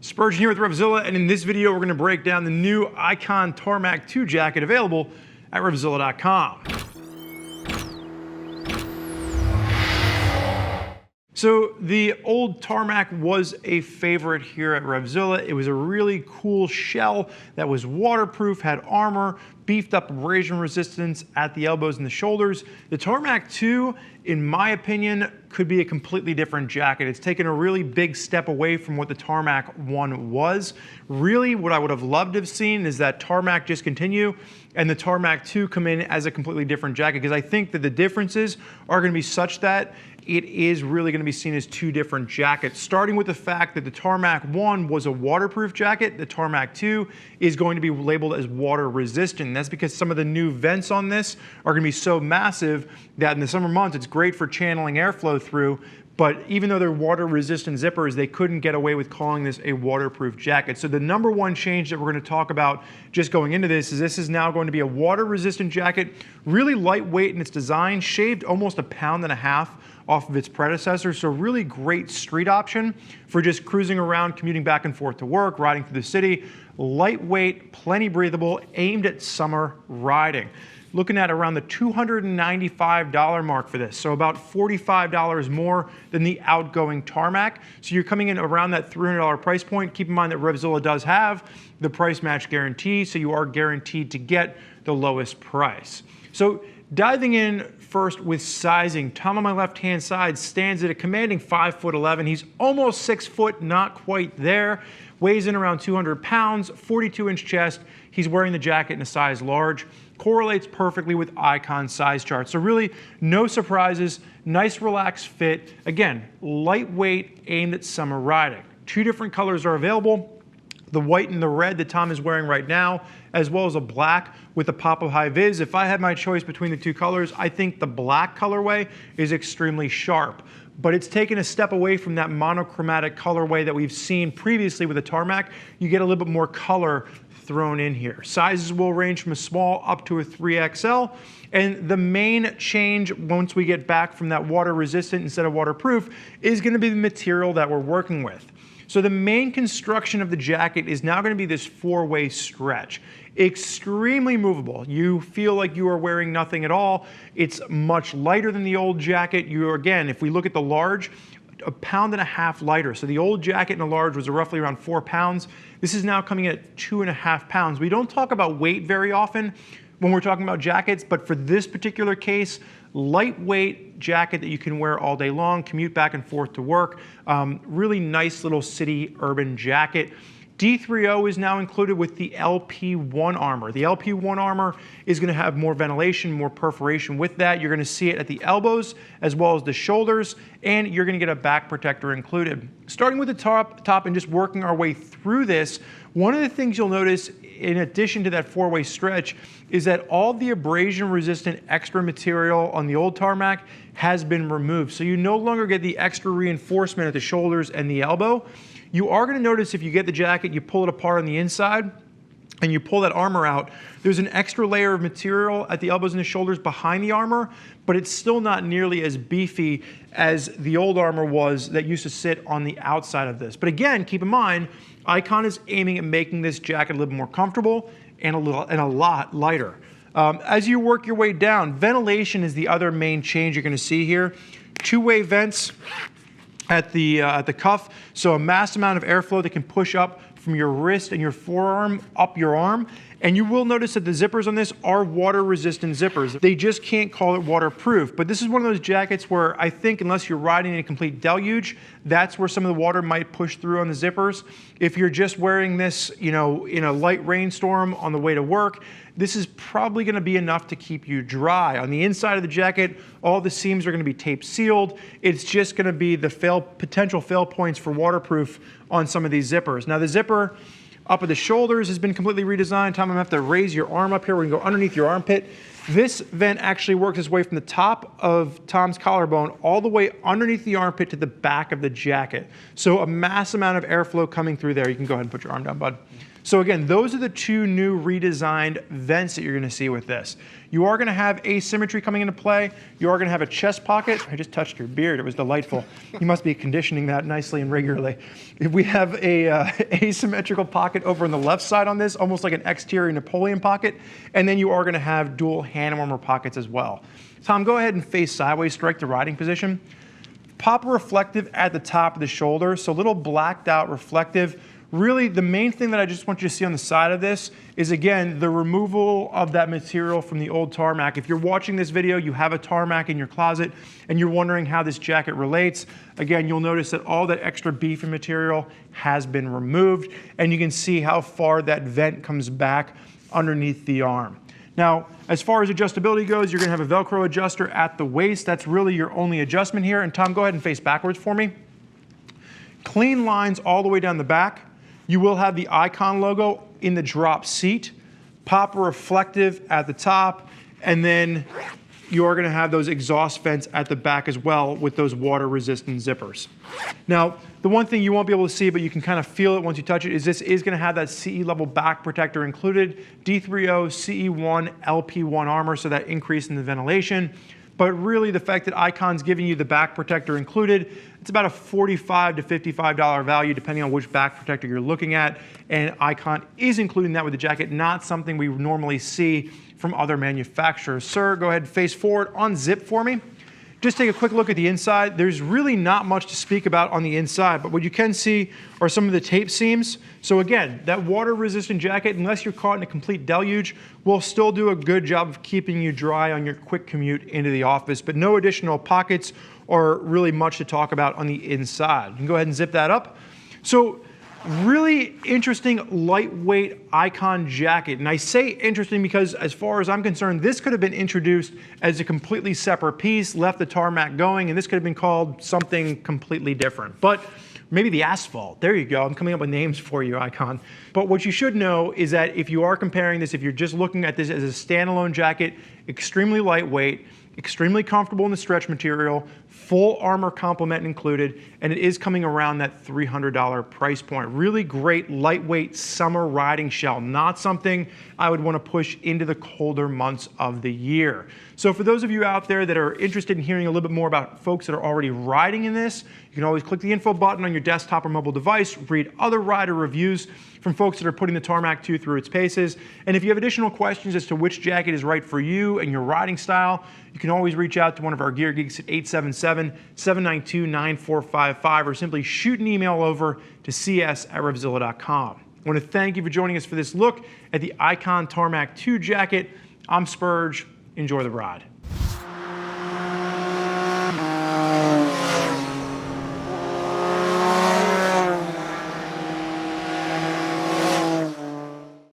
Spurgeon here with RevZilla, and in this video we're going to break down the new Icon Tarmac2 jacket available at RevZilla.com. So the old Tarmac was a favorite here at RevZilla. It was a really cool shell that was waterproof, had armor, beefed up abrasion resistance at the elbows and the shoulders. The Tarmac 2, in my opinion, could be a completely different jacket. It's taken a really big step away from what the Tarmac 1 was. Really, what I would have loved to have seen is that Tarmac discontinue and the Tarmac 2 come in as a completely different jacket, because I think that the differences are going to be such that it is really going to be seen as two different jackets, starting with the fact that the Tarmac 1 was a waterproof jacket. The Tarmac 2 is going to be labeled as water resistant. That's because some of the new vents on this are going to be so massive that in the summer months it's great for channeling airflow through. But even though they're water resistant zippers, they couldn't get away with calling this a waterproof jacket. So the number one change that we're going to talk about just going into this is now going to be a water resistant jacket, really lightweight in its design, shaved almost 1.5 pounds off of its predecessor. So really great street option for just cruising around, commuting back and forth to work, riding through the city. Lightweight, plenty breathable, aimed at summer riding. Looking at around the $295 mark for this, so about $45 more than the outgoing Tarmac. So you're coming in around that $300 price point. Keep in mind that RevZilla does have the price match guarantee, so you are guaranteed to get the lowest price. So diving in first with sizing, Tom on my left-hand side stands at a commanding 5'11". He's almost 6 foot, not quite there. Weighs in around 200 pounds, 42-inch chest. He's wearing the jacket in a size large. Correlates perfectly with Icon size charts. So really no surprises, nice relaxed fit. Again, lightweight, aimed at summer riding. Two different colors are available. The white and the red that Tom is wearing right now, as well as a black with a pop of high vis. If I had my choice between the two colors, I think the black colorway is extremely sharp. But it's taken a step away from that monochromatic colorway that we've seen previously with the Tarmac. You get a little bit more color thrown in here. Sizes will range from a small up to a 3XL. And the main change once we get back from that water resistant instead of waterproof is going to be the material that we're working with. So the main construction of the jacket is now going to be this 4-way stretch. Extremely movable. You feel like you are wearing nothing at all. It's much lighter than the old jacket. Again, if we look at the large, 1.5 pounds lighter. So the old jacket in the large was roughly around 4 pounds. This is now coming in at 2.5 pounds. We don't talk about weight very often when we're talking about jackets, but for this particular case, lightweight jacket that you can wear all day long, commute back and forth to work. Really nice little city urban jacket. D3O is now included with the LP1 armor. The LP1 armor is going to have more ventilation, more perforation with that. You're going to see it at the elbows as well as the shoulders, and you're going to get a back protector included. Starting with the top and just working our way through this, one of the things you'll notice in addition to that 4-way stretch is that all the abrasion resistant extra material on the old Tarmac has been removed. So you no longer get the extra reinforcement at the shoulders and the elbow. You are going to notice if you get the jacket, you pull it apart on the inside, and you pull that armor out, there's an extra layer of material at the elbows and the shoulders behind the armor, but it's still not nearly as beefy as the old armor was that used to sit on the outside of this. But again, keep in mind, Icon is aiming at making this jacket a little more comfortable and a lot lighter. As you work your way down, ventilation is the other main change you're going to see here. 2-way vents at the cuff, so a mass amount of airflow that can push up from your wrist and your forearm up your arm. And you will notice that the zippers on this are water resistant zippers. They just can't call it waterproof, but this is one of those jackets where I think unless you're riding in a complete deluge, that's where some of the water might push through on the zippers. If you're just wearing this, in a light rainstorm on the way to work, this is probably going to be enough to keep you dry. On the inside of the jacket, all the seams are going to be tape sealed. It's just going to be the potential fail points for waterproof on some of these zippers. Now the zipper up at the shoulders has been completely redesigned. Tom, I'm going to have to raise your arm up here. We're going to go underneath your armpit. This vent actually works its way from the top of Tom's collarbone all the way underneath the armpit to the back of the jacket. So a mass amount of airflow coming through there. You can go ahead and put your arm down, bud. So again, those are the two new redesigned vents that you're gonna see with this. You are gonna have asymmetry coming into play. You are gonna have a chest pocket. I just touched your beard, it was delightful. You must be conditioning that nicely and regularly. We have a asymmetrical pocket over on the left side on this, almost like an exterior Napoleon pocket. And then you are gonna have dual hand warmer pockets as well. Tom, go ahead and face sideways, strike the riding position. Pop a reflective at the top of the shoulder, so a little blacked out reflective. Really, the main thing that I just want you to see on the side of this is, again, the removal of that material from the old Tarmac. If you're watching this video, you have a Tarmac in your closet, and you're wondering how this jacket relates, again, you'll notice that all that extra beefy material has been removed, and you can see how far that vent comes back underneath the arm. Now, as far as adjustability goes, you're gonna have a Velcro adjuster at the waist. That's really your only adjustment here. And Tom, go ahead and face backwards for me. Clean lines all the way down the back. You will have the Icon logo in the drop seat, pop a reflective at the top, and then you are gonna have those exhaust vents at the back as well with those water resistant zippers. Now, the one thing you won't be able to see, but you can kind of feel it once you touch it, is this is gonna have that CE level back protector included, D3O, CE1, LP1 armor, so that increase in the ventilation. But really the fact that Icon's giving you the back protector included, it's about a $45 to $55 value depending on which back protector you're looking at. And Icon is including that with the jacket, not something we normally see from other manufacturers. Sir, go ahead and face forward, unzip for me. Just take a quick look at the inside. There's really not much to speak about on the inside, but what you can see are some of the tape seams. So again, that water resistant jacket, unless you're caught in a complete deluge, will still do a good job of keeping you dry on your quick commute into the office, but no additional pockets or really much to talk about on the inside. You can go ahead and zip that up. So really interesting lightweight Icon jacket. And I say interesting because as far as I'm concerned, this could have been introduced as a completely separate piece, left the Tarmac going, and this could have been called something completely different. But maybe the asphalt. There you go. I'm coming up with names for you, Icon. But what you should know is that if you are comparing this, if you're just looking at this as a standalone jacket, extremely lightweight, extremely comfortable in the stretch material, full armor complement included, and it is coming around that $300 price point. Really great, lightweight summer riding shell, not something I would want to push into the colder months of the year. So for those of you out there that are interested in hearing a little bit more about folks that are already riding in this, you can always click the info button on your desktop or mobile device, read other rider reviews from folks that are putting the Tarmac2 through its paces. And if you have additional questions as to which jacket is right for you and your riding style, you can always reach out to one of our gear geeks at 877-792-9455 or simply shoot an email over to cs@RevZilla.com. I want to thank you for joining us for this look at the Icon Tarmac2 jacket. I'm Spurge. Enjoy the ride.